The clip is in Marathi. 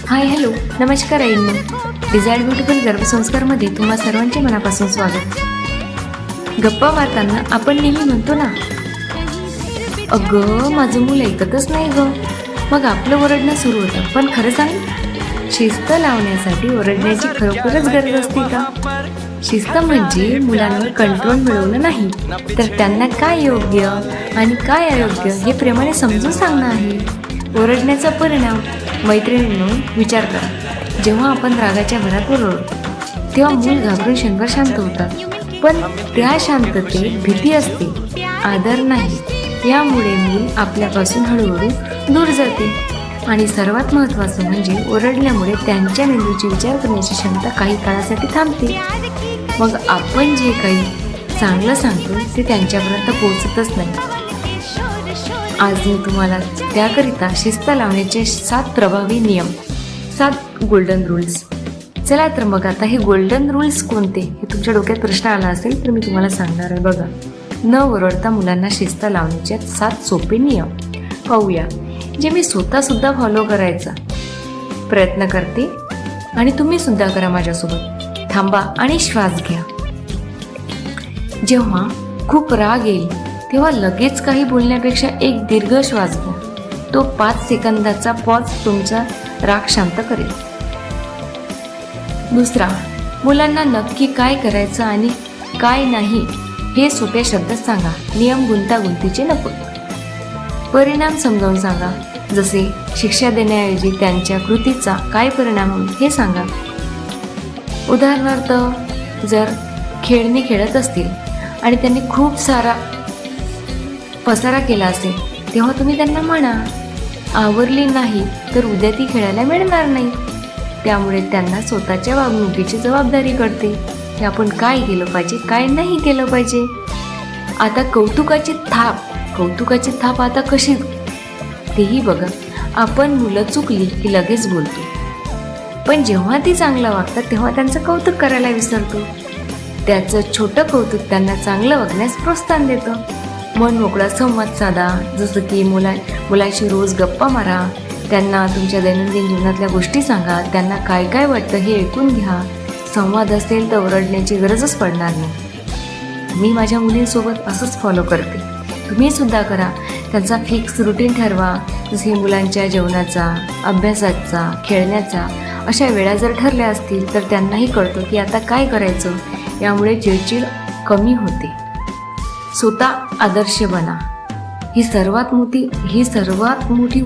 हाय हॅलो नमस्कार आईंनो. डिझायर ब्युटिफुल गर्भसंस्कारमध्ये तुम्हा सर्वांचे मनापासून स्वागत. गप्पा मारताना आपण नेहमी म्हणतो ना, अगं माझं मूल ऐकतच नाही ग. मग आपलं ओरडणं सुरू होतं. पण खरं सांग, शिस्त लावण्यासाठी ओरडण्याची खरोखरच गरज असते का? शिस्त म्हणजे मुलांवर कंट्रोल मिळवणं नाही, तर त्यांना काय योग्य आणि काय अयोग्य हे प्रेमाने समजून सांगणं आहे. ओरडण्याचा परिणाम मैत्रिणींनो विचार करा. जेव्हा आपण रागाच्या भरात ओरडतो तेव्हा मूल घाबरून क्षणभर शांत होतात, पण त्या शांततेत भीती असते, आदर नाही. यामुळे मूल आपल्यापासून हळूहळू दूर जाते. आणि सर्वात महत्त्वाचं म्हणजे ओरडल्यामुळे त्यांच्या मेंदूची विचार करण्याची क्षमता काही काळासाठी थांबते. मग आपण जे काही चांगलं सांगतो ते त्यांच्यापर्यंत पोहोचतच नाही. आज मी तुम्हाला त्याकरिता शिस्त लावण्याचे 7 प्रभावी नियम, 7 गोल्डन रूल्स. चला तर मग आता हे गोल्डन रूल्स कोणते हे तुमच्या डोक्यात प्रश्न आला असेल तर मी तुम्हाला सांगणार आहे. बघा, न ओरडता मुलांना शिस्त लावण्याचे 7 सोपे नियम पाहूया, जे मी स्वतःसुद्धा फॉलो करायचा प्रयत्न करते आणि तुम्ही सुद्धा करा माझ्यासोबत. थांबा आणि श्वास घ्या. जेव्हा खूप राग येईल तेव्हा लगेच काही बोलण्यापेक्षा एक दीर्घ श्वास घ्या. तो 5 सेकंदाचा पॉज तुमचा राग शांत करेल. दुसरा, मुलांना नक्की काय करायचं आणि काय नाही हे सोप्या शब्दात सांगा. नियम गुंतागुंतीचे नको. परिणाम समजावून सांगा. जसे शिक्षा देण्याऐवजी त्यांच्या कृतीचा काय परिणाम होईल हे सांगा. उदाहरणार्थ, जर खेळणी खेळत असतील आणि त्यांनी खूप सारा पसारा केला असेल तेव्हा तुम्ही त्यांना म्हणा, आवरली नाही तर उद्या ती खेळायला मिळणार नाही. त्यामुळे त्यांना स्वतःच्या वागणुकीची जबाबदारी कळते की आपण काय केलं पाहिजे, काय नाही केलं पाहिजे. आता कौतुकाची थाप आता कशी तेही बघा. आपण मुलं चुकली की लगेच बोलतो, पण जेव्हा ती चांगलं वागतात तेव्हा त्यांचं कौतुक करायला विसरतो. त्याचं छोटं कौतुक त्यांना चांगलं वागण्यास प्रोत्साहन देतं. मन मोकळा संवाद साधा. जसं की मुलांशी रोज गप्पा मारा. त्यांना तुमच्या दैनंदिन जीवनातल्या गोष्टी सांगा. त्यांना काय काय वाटतं हे ऐकून घ्या. संवाद असेल तर ओरडण्याची गरजच पडणार नाही. मी माझ्या मुलींसोबत असंच फॉलो करते. तुम्ही सुद्धा करा. त्यांचा फिक्स रुटीन ठरवा. जसे मुलांच्या जेवणाचा, अभ्यासाचा, खेळण्याचा अशा वेळा जर ठरल्या असतील तर त्यांनाही कळतं की आता काय करायचं. यामुळे चिडचिड कमी होते. स्वतः आदर्श बना. ही सर्वात मोठी